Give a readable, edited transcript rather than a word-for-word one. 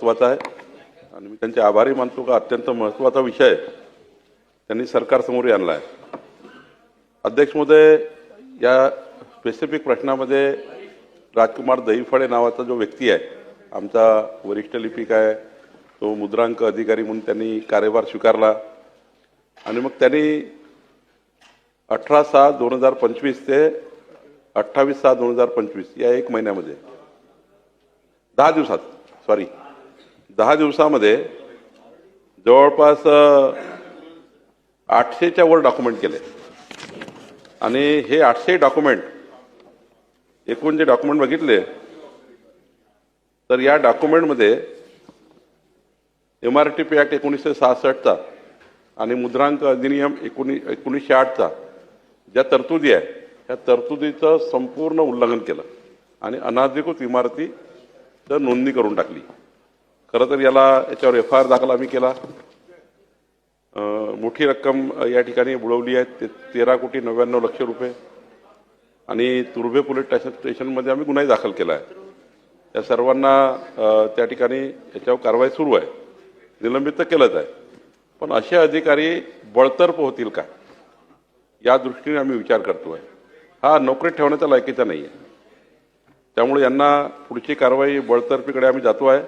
महत्त्वाचा आहे आणि मी त्यांचे आभारी मानतो का अत्यंत महत्त्वाचा विषय त्यांनी सरकारसमोर आणला आहे. अध्यक्ष महोदय, या स्पेसिफिक प्रश्नामध्ये राजकुमार दहिफळे नावाचा जो व्यक्ती आहे, आमचा वरिष्ठ लिपिक आहे, तो मुद्रांक अधिकारी म्हणून त्यांनी कार्यभार स्वीकारला आणि मग त्यांनी 18/6/2025 ते 28/6/2025 या एक महिन्यामध्ये 10 दिवसामध्ये जवळपास 800च्या वर डॉक्युमेंट केले आणि हे 800 डॉक्युमेंट एकूण जे डॉक्युमेंट बघितले तर या डॉक्युमेंटमध्ये MRTP ऍक्ट 1966चा आणि मुद्रांक अधिनियम 1908चा ज्या तरतुदी आहे त्या तरतुदीचं संपूर्ण उल्लंघन केलं आणि अनधिकृत इमारतीचं नोंदणी करून टाकली. खरं तर याच्यावर FIR दाखल आम्ही केला. मोठी रक्कम या ठिकाणी बुडवली आहे, 13,99,00,000 रुपये आणि तुर्भे पोलीस स्टेशनमध्ये आम्ही गुन्हाही दाखल केला आहे. या सर्वांना त्या ठिकाणी याच्यावर कारवाई सुरू आहे, निलंबित तर केलंच आहे. पण असे अधिकारी बळतर्फ होतील का या दृष्टीने आम्ही विचार करतोय. हा नोकरीत ठेवण्याचा लायकीचा नाही आहे, त्यामुळे यांना पुढची कारवाई बळतर्फीकडे आम्ही जातो आहे.